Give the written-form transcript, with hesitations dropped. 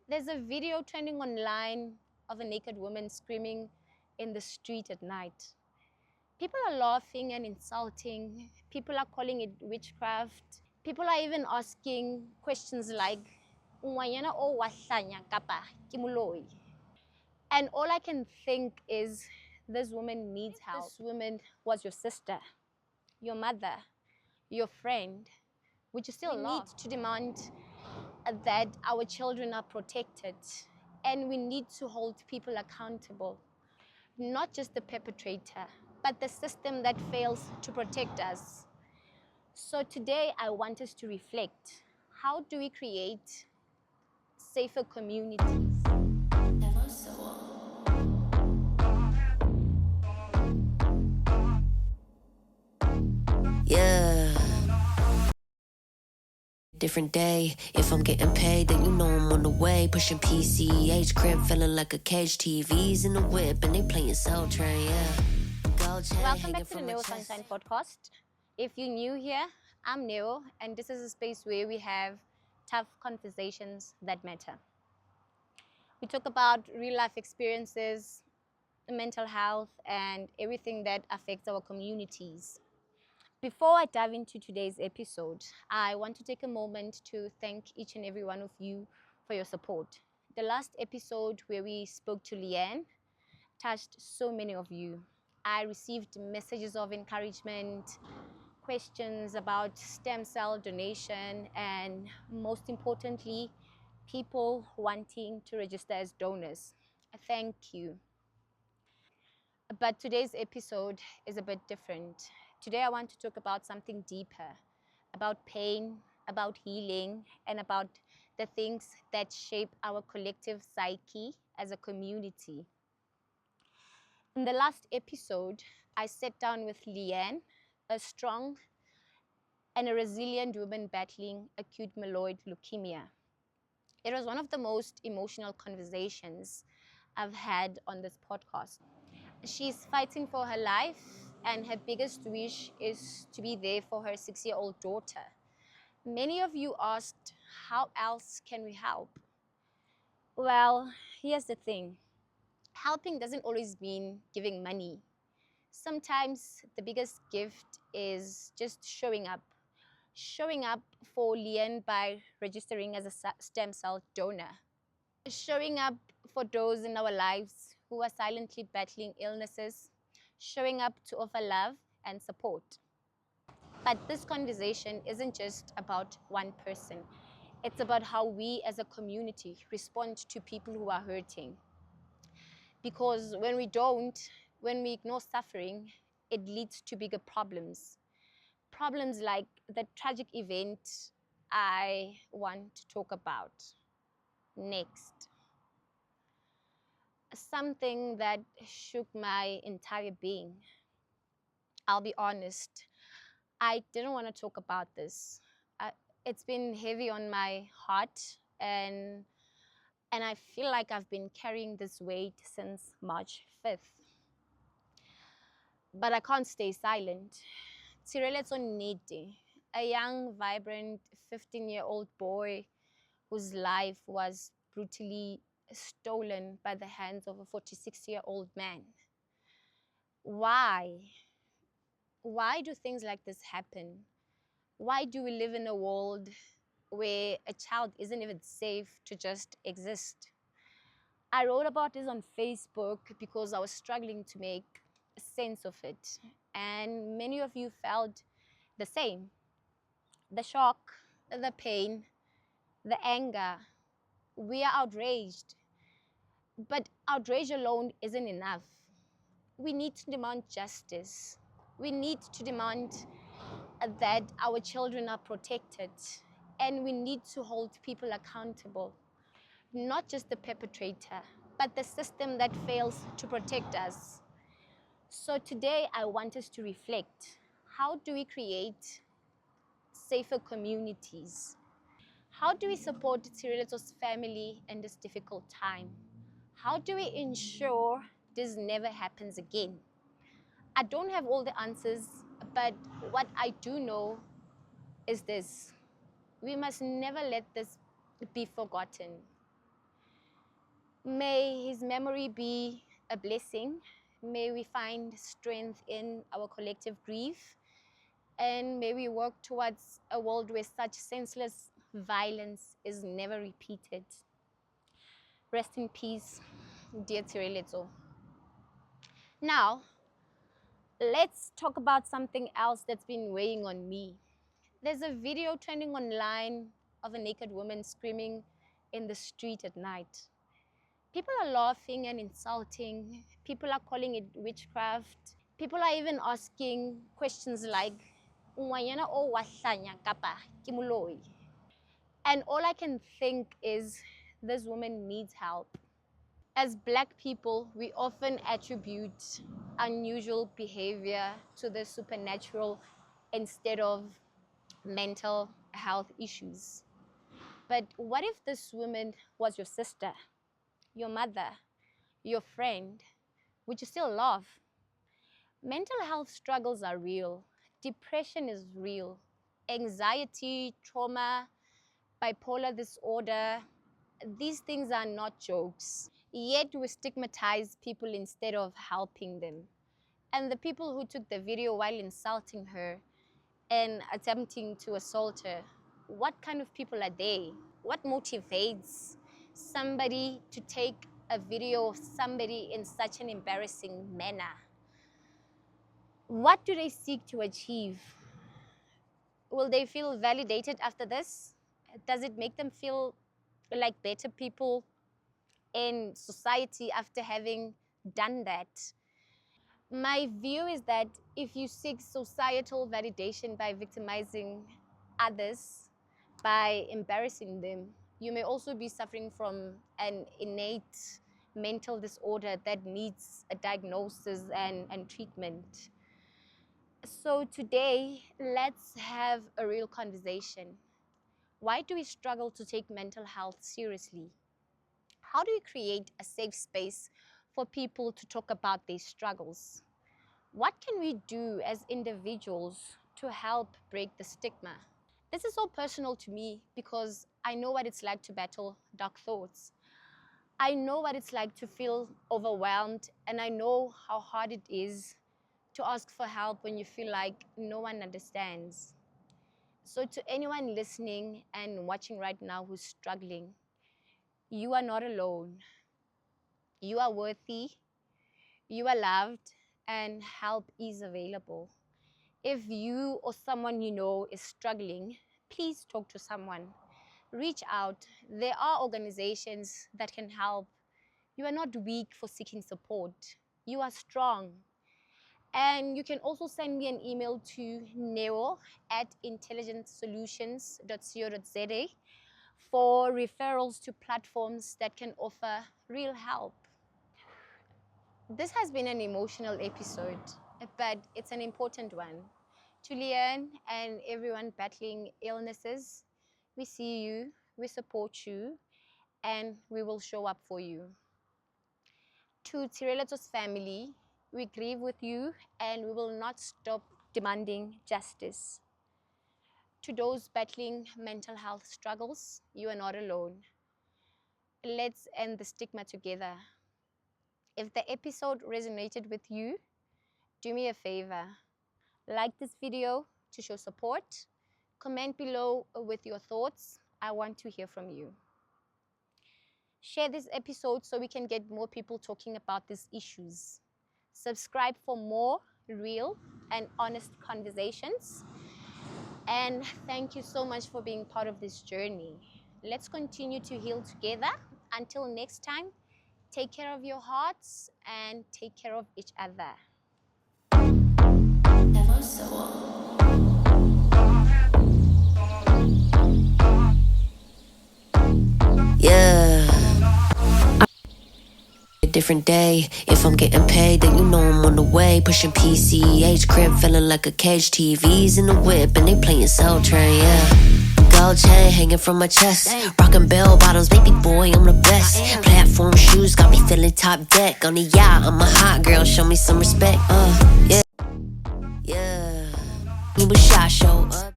There's a video trending online of a naked woman screaming in the street at night. People are laughing and insulting. People are calling it witchcraft. People are even asking questions like, "Ngwanyana o wa hlanya kapa ke moloi?" And all I can think is, this woman needs help. This woman was your sister, your mother, your friend. Would you still laugh? We need to demand that our children are protected, and we need to hold people accountable, not just the perpetrator, but the system that fails to protect us. So today I want us to reflect. How do we create safer communities? Yeah. Different day. If I'm getting paid, then you know I'm on the way. Pushing PCH, crib feeling like a cage. TVs in the whip and they playing Soul Train, yeah. Welcome back to the NeoSunShine Podcast. If you're new here, I'm Neo, and this is a space where we have tough conversations that matter. We talk about real life experiences, mental health, and everything that affects our communities. Before I dive into today's episode, I want to take a moment to thank each and every one of you for your support. The last episode where we spoke to Leanne touched so many of you. I received messages of encouragement, questions about stem cell donation, and most importantly, people wanting to register as donors. Thank you. But today's episode is a bit different. Today I want to talk about something deeper, about pain, about healing, and about the things that shape our collective psyche as a community. In the last episode, I sat down with Leanne, a strong and a resilient woman battling acute myeloid leukemia. It was one of the most emotional conversations I've had on this podcast. She's fighting for her life, and her biggest wish is to be there for her 6-year-old daughter. Many of you asked, how else can we help? Well, here's the thing. Helping doesn't always mean giving money. Sometimes the biggest gift is just showing up. Showing up for Leanne by registering as a stem cell donor. Showing up for those in our lives who are silently battling illnesses. Showing up to offer love and support. But this conversation isn't just about one person. It's about how we as a community respond to people who are hurting. Because when we ignore suffering, it leads to bigger problems. Problems like the tragic event I want to talk about next. Something that shook my entire being. I'll be honest, I didn't want to talk about this. It's been heavy on my heart, and I feel like I've been carrying this weight since March 5th. But I can't stay silent. Tshireletso Nnete, a young, vibrant 15-year-old boy whose life was brutally stolen by the hands of a 46-year-old man. Why? Why do things like this happen? Why do we live in a world where a child isn't even safe to just exist? I wrote about this on Facebook because I was struggling to make sense of it. And many of you felt the same. The shock, the pain, the anger. We are outraged. But outrage alone isn't enough. We need to demand justice. We need to demand that our children are protected. And we need to hold people accountable. Not just the perpetrator, but the system that fails to protect us. So today I want us to reflect. How do we create safer communities? How do we support Tshireletso's family in this difficult time? How do we ensure this never happens again? I don't have all the answers, but what I do know is this. We must never let this be forgotten. May his memory be a blessing. May we find strength in our collective grief. And may we work towards a world where such senseless violence is never repeated. Rest in peace, dear Tshireletso. Now, let's talk about something else that's been weighing on me. There's a video trending online of a naked woman screaming in the street at night. People are laughing and insulting. People are calling it witchcraft. People are even asking questions like, and all I can think is, this woman needs help. As Black people, we often attribute unusual behavior to the supernatural instead of mental health issues. But what if this woman was your sister, your mother, your friend? Would you still laugh? Mental health struggles are real. Depression is real. Anxiety, trauma, bipolar disorder, these things are not jokes. Yet we stigmatize people instead of helping them. And the people who took the video while insulting her and attempting to assault her, what kind of people are they? What motivates somebody to take a video of somebody in such an embarrassing manner? What do they seek to achieve? Will they feel validated after this? Does it make them feel like better people in society after having done that? My view is that if you seek societal validation by victimizing others, by embarrassing them, you may also be suffering from an innate mental disorder that needs a diagnosis and treatment. So today, let's have a real conversation. Why do we struggle to take mental health seriously? How do we create a safe space for people to talk about their struggles? What can we do as individuals to help break the stigma? This is so personal to me because I know what it's like to battle dark thoughts. I know what it's like to feel overwhelmed, and I know how hard it is to ask for help when you feel like no one understands. So to anyone listening and watching right now who's struggling, you are not alone. You are worthy, you are loved, and help is available. If you or someone you know is struggling, please talk to someone. Reach out. There are organizations that can help. You are not weak for seeking support. You are strong. And you can also send me an email to neo@intelligentsolutions.co.za for referrals to platforms that can offer real help. This has been an emotional episode, but it's an important one. To Leanne and everyone battling illnesses, we see you, we support you, and we will show up for you. To Tshireletso's family, we grieve with you and we will not stop demanding justice. To those battling mental health struggles, you are not alone. Let's end the stigma together. If the episode resonated with you, do me a favor. Like this video to show support. Comment below with your thoughts. I want to hear from you. Share this episode so we can get more people talking about these issues. Subscribe for more real and honest conversations. And thank you so much for being part of this journey. Let's continue to heal together. Until next time, take care of your hearts and take care of each other. Yeah. A different day. If I'm getting paid, then you know I'm on the way. Pushing PCH, crib feeling like a cage. TVs in the whip and they playing Soul Train, yeah. Gold chain hanging from my chest. Rockin' bell bottoms, baby boy, I'm the best. Platform shoes got me feeling top deck. On the yacht, I'm a hot girl, show me some respect. Yeah. Yeah. You was shy, show up.